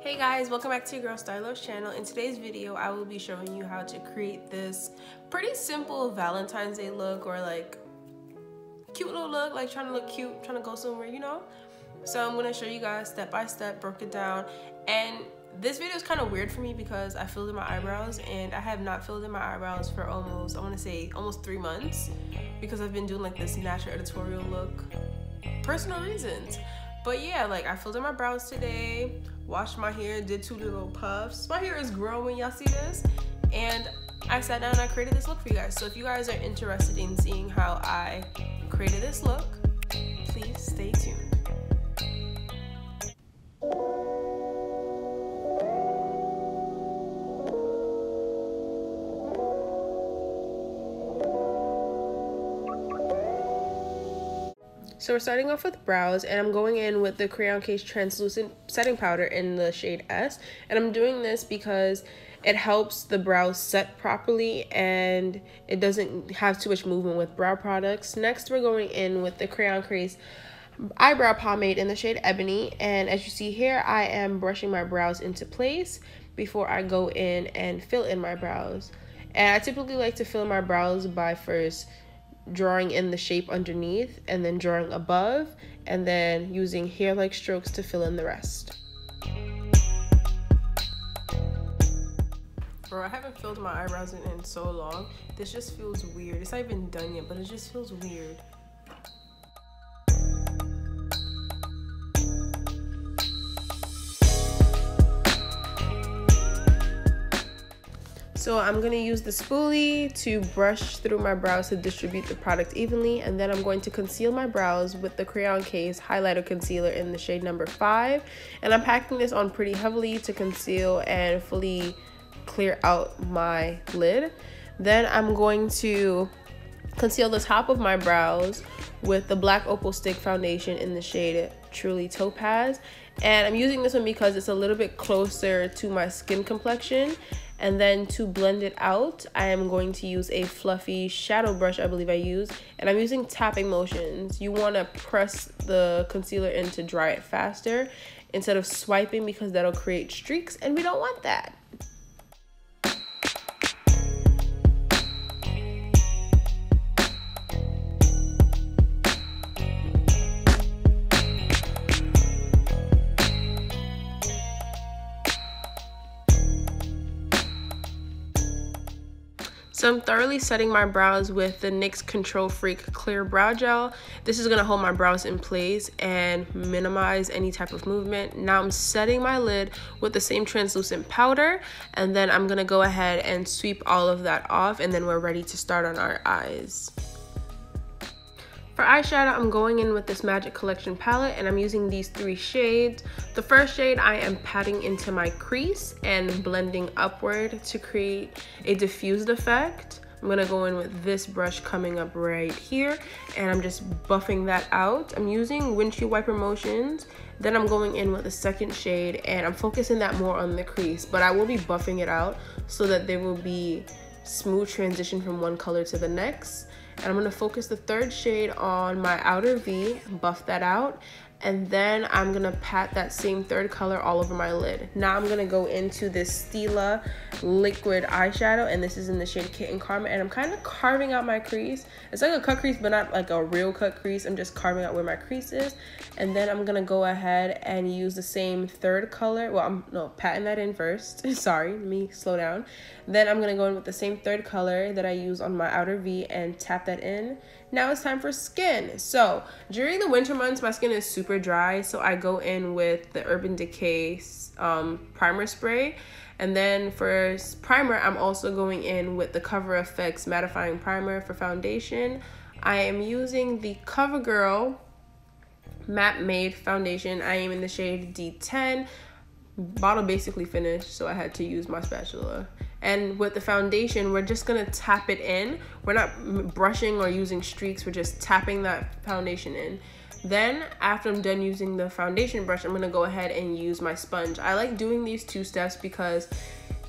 Hey guys, welcome back to your girl Starryluuv's channel. In today's video, I will be showing you how to create this pretty simple Valentine's Day look, or like cute little look, like trying to look cute, trying to go somewhere, you know? So I'm gonna show you guys step by step, broke it down. And this video is kind of weird for me because I filled in my eyebrows, and I have not filled in my eyebrows for almost, I want to say almost 3 months, because I've been doing like this natural editorial look, personal reasons. But yeah, like I filled in my brows today, washed my hair, did 2 little puffs. My hair is growing, y'all see this? And I sat down and I created this look for you guys. So if you guys are interested in seeing how I created this look, please stay tuned. So we're starting off with brows, and I'm going in with the Crayon Case Translucent Setting Powder in the shade S. And I'm doing this because it helps the brows set properly and it doesn't have too much movement with brow products. Next, we're going in with the Crayon Case Eyebrow Pomade in the shade Ebony. And as you see here, I am brushing my brows into place before I go in and fill in my brows. And I typically like to fill my brows by first drawing in the shape underneath and then drawing above, and then using hair-like strokes to fill in the rest. Bro, I haven't filled my eyebrows in so long. This just feels weird. It's not even done yet, but it just feels weird. So I'm going to use the spoolie to brush through my brows to distribute the product evenly, and then I'm going to conceal my brows with the Crayon Case Highlighter Concealer in the shade number 5. And I'm packing this on pretty heavily to conceal and fully clear out my lid. Then I'm going to conceal the top of my brows with the Black Opal Stick Foundation in the shade Truly Topaz. And I'm using this one because it's a little bit closer to my skin complexion. And then to blend it out, I am going to use a fluffy shadow brush, I believe I use, and I'm using tapping motions. You want to press the concealer in to dry it faster instead of swiping, because that'll create streaks, and we don't want that. So I'm thoroughly setting my brows with the NYX Control Freak Clear Brow Gel. This is gonna hold my brows in place and minimize any type of movement. Now I'm setting my lid with the same translucent powder, and then I'm gonna go ahead and sweep all of that off, and then we're ready to start on our eyes. For eyeshadow, I'm going in with this Magic Collection palette, and I'm using these 3 shades. The first shade I am patting into my crease and blending upward to create a diffused effect. I'm gonna go in with this brush coming up right here, and I'm just buffing that out. I'm using windshield wiper motions. Then I'm going in with the second shade, and I'm focusing that more on the crease, but I will be buffing it out so that there will be smooth transition from one color to the next. And I'm gonna focus the third shade on my outer V, buff that out, and then I'm gonna pat that same third color all over my lid. Now I'm gonna go into this Stila liquid eyeshadow, and this is in the shade Kitten Karma, and I'm kind of carving out my crease. It's like a cut crease, but not like a real cut crease. I'm just carving out where my crease is, and then I'm gonna go ahead and use the same third color. Well, I'm patting that in first. Sorry, let me slow down. Then I'm gonna go in with the same third color that I use on my outer V and tap that in. Now it's time for skin. So during the winter months, my skin is super dry, so I go in with the Urban Decay primer spray. And then for primer, I'm also going in with the Cover FX mattifying primer. For foundation, I am using the CoverGirl Matte Made foundation. I am in the shade D10. Bottle basically finished, so I had to use my spatula. And with the foundation, we're just gonna tap it in. We're not brushing or using streaks, we're just tapping that foundation in. Then after I'm done using the foundation brush, I'm gonna go ahead and use my sponge. I like doing these 2 steps because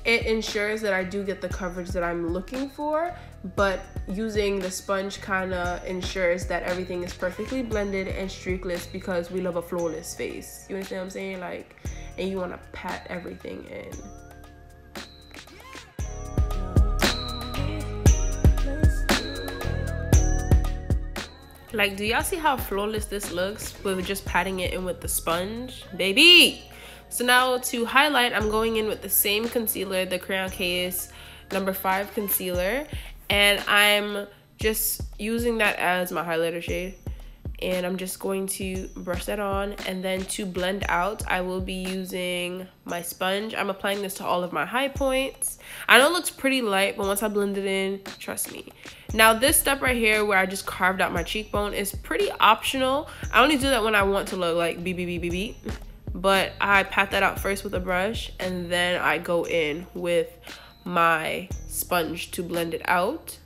it ensures that I do get the coverage that I'm looking for, but using the sponge kind of ensures that everything is perfectly blended and streakless, because we love a flawless face. You understand what I'm saying? Like, and you want to pat everything in. Like, do y'all see how flawless this looks with just patting it in with the sponge? Baby! So now to highlight, I'm going in with the same concealer, the Crayon Case number 5 concealer. And I'm just using that as my highlighter shade. And I'm just going to brush that on. And then to blend out, I will be using my sponge. I'm applying this to all of my high points. I know it looks pretty light, but once I blend it in, trust me. Now this step right here where I just carved out my cheekbone is pretty optional. I only do that when I want to look like beep. But I pat that out first with a brush, and then I go in with my sponge to blend it out.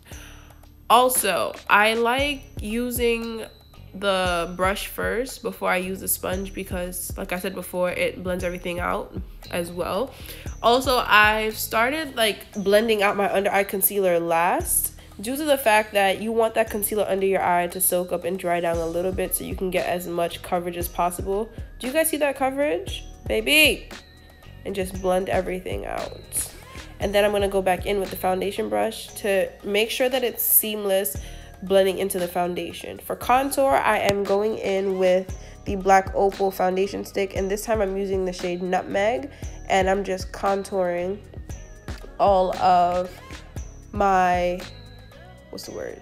Also, I like using the brush first before I use the sponge because, like I said before, it blends everything out as well. Also, I've started like blending out my under eye concealer last due to the fact that you want that concealer under your eye to soak up and dry down a little bit so you can get as much coverage as possible. Do you guys see that coverage? Baby! And just blend everything out. And then I'm going to go back in with the foundation brush to make sure that it's seamless blending into the foundation. For contour, I am going in with the Black Opal foundation stick, and this time I'm using the shade Nutmeg, and I'm just contouring all of my, what's the word?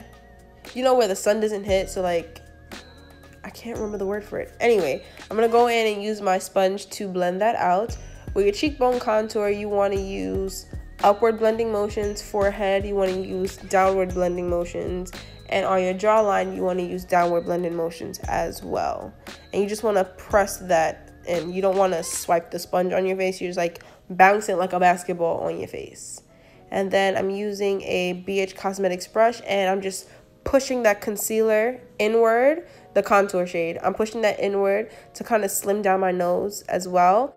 You know where the sun doesn't hit, so like, I can't remember the word for it. Anyway, I'm going to go in and use my sponge to blend that out. With your cheekbone contour, you want to use upward blending motions. Forehead, you want to use downward blending motions. And on your jawline, you want to use downward blending motions as well. And you just want to press that in. You don't want to swipe the sponge on your face. You're just like bouncing like a basketball on your face. And then I'm using a BH Cosmetics brush, and I'm just pushing that concealer inward, the contour shade. I'm pushing that inward to kind of slim down my nose as well.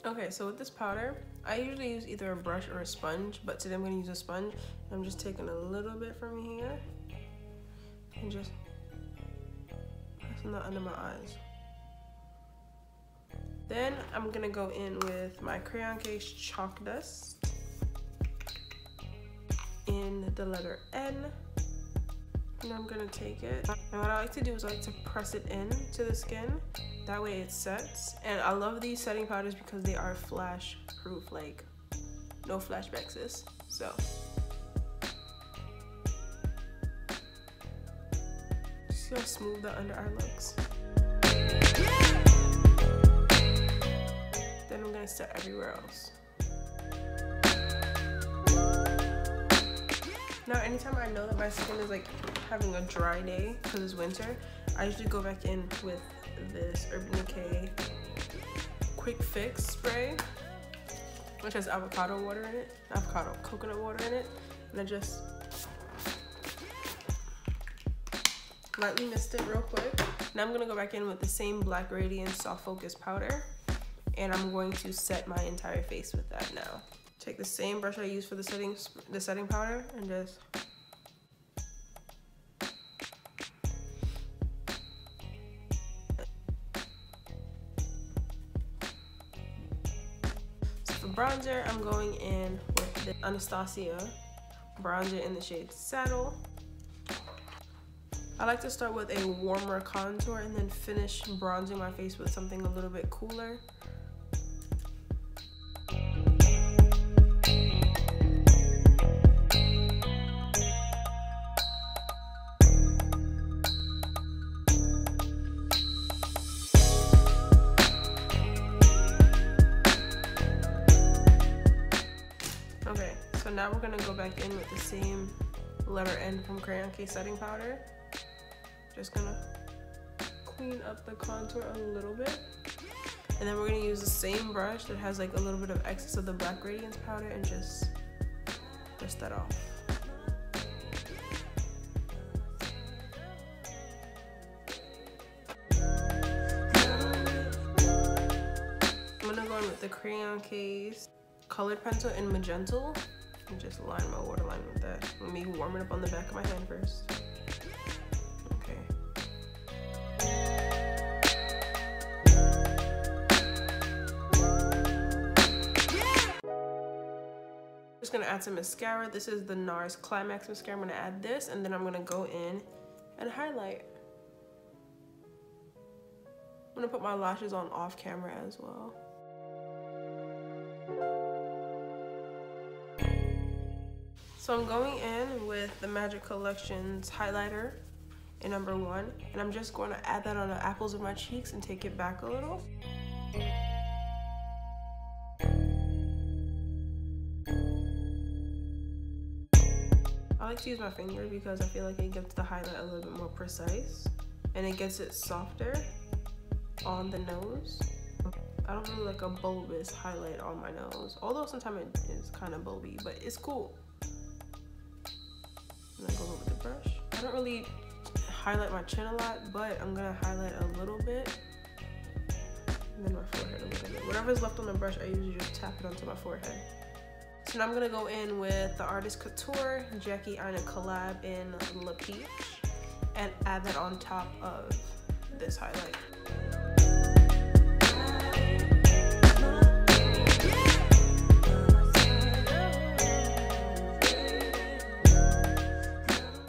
Okay, so with this powder, I usually use either a brush or a sponge, but today I'm going to use a sponge. I'm just taking a little bit from here and just pressing that under my eyes. Then I'm going to go in with my Crayon Case Chalk Dust in the letter N. And I'm gonna take it, and what I like to do is I like to press it in to the skin, that way it sets. And I love these setting powders because they are flash proof, like no flashback sis. So just see how smooth the under eye looks. Then I'm gonna set everywhere else. Now, anytime I know that my skin is like having a dry day because it's winter, I usually go back in with this Urban Decay Quick Fix spray, which has avocado water in it, coconut water in it, and I just lightly mist it real quick. Now I'm gonna go back in with the same Black Radiance Soft Focus powder, and I'm going to set my entire face with that now. Take the same brush I used for the setting powder and just so for bronzer, I'm going in with the Anastasia bronzer in the shade Saddle. I like to start with a warmer contour and then finish bronzing my face with something a little bit cooler. Okay, so now we're gonna go back in with the same letter N from Crayon Case setting powder. Just gonna clean up the contour a little bit. And then we're gonna use the same brush that has like a little bit of excess of the Black Radiance powder and just dust that off. I'm gonna go in with the Crayon Case colored pencil in Magenta and just line my waterline with that. Let me warm it up on the back of my hand first. Okay. Just gonna add some mascara. This is the NARS Climax mascara. I'm gonna add this, and then I'm gonna go in and highlight. I'm gonna put my lashes on off camera as well. So I'm going in with the Magic Collections highlighter in number 1, and I'm just going to add that on the apples of my cheeks and take it back a little. I like to use my finger because I feel like it gets the highlight a little bit more precise, and it gets it softer on the nose. I don't really like a bulbous highlight on my nose, although sometimes it is kind of bulby, but it's cool. And then go over the brush. I don't really highlight my chin a lot, but I'm gonna highlight a little bit, and then my forehead a little bit. Whatever's left on the brush, I usually just tap it onto my forehead. So now I'm gonna go in with the Artist Couture Jackie Aina collab in La Peach and add that on top of this highlight.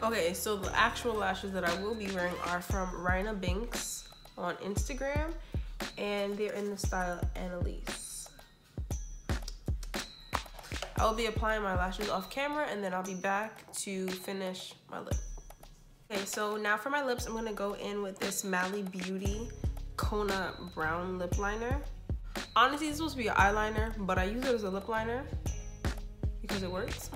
Okay, so the actual lashes that I will be wearing are from Rina Binks on Instagram, and they're in the style Annalise. I'll be applying my lashes off camera, and then I'll be back to finish my lip. Okay, so now for my lips, I'm gonna go in with this Mally Beauty Kona Brown lip liner. Honestly, it's supposed to be an eyeliner, but I use it as a lip liner because it works.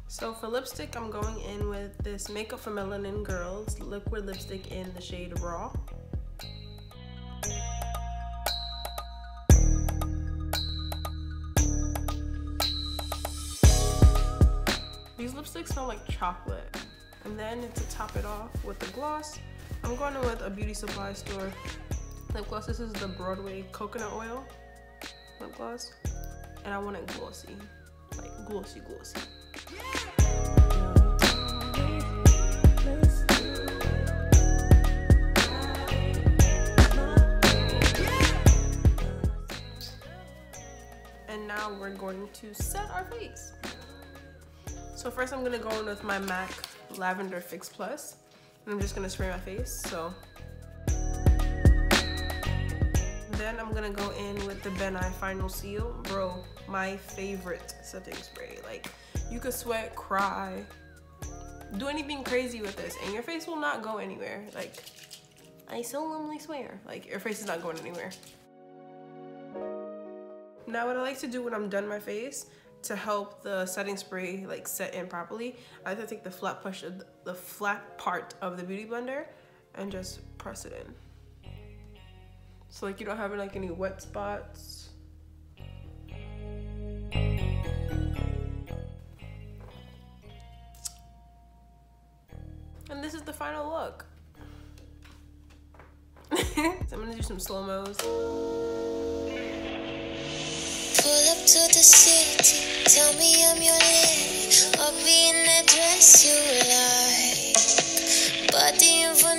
So for lipstick, I'm going in with this Makeup for Melanin Girls liquid lipstick in the shade Raw. These lipsticks smell like chocolate. And then to top it off with the gloss, I'm going in with a beauty supply store lip gloss. This is the Broadway Coconut Oil lip gloss. And I want it glossy, like glossy. And now we're going to set our face. So first I'm gonna go in with my MAC Lavender Fix Plus, and I'm just gonna spray my face. So then I'm gonna go in with the Ben Nye Final Seal. Bro, my favorite setting spray. Like, you could sweat, cry, do anything crazy with this, and your face will not go anywhere. Like, I solemnly swear, like, your face is not going anywhere. Now what I like to do when I'm done my face, to help the setting spray like set in properly, I like to take the flat part of the beauty blender and just press it in. So like you don't have like any wet spots. And this is the final look. So I'm gonna do some slow-mos. Pull up to the city, tell me I'm your lady. I'll be in that dress you like. Body of a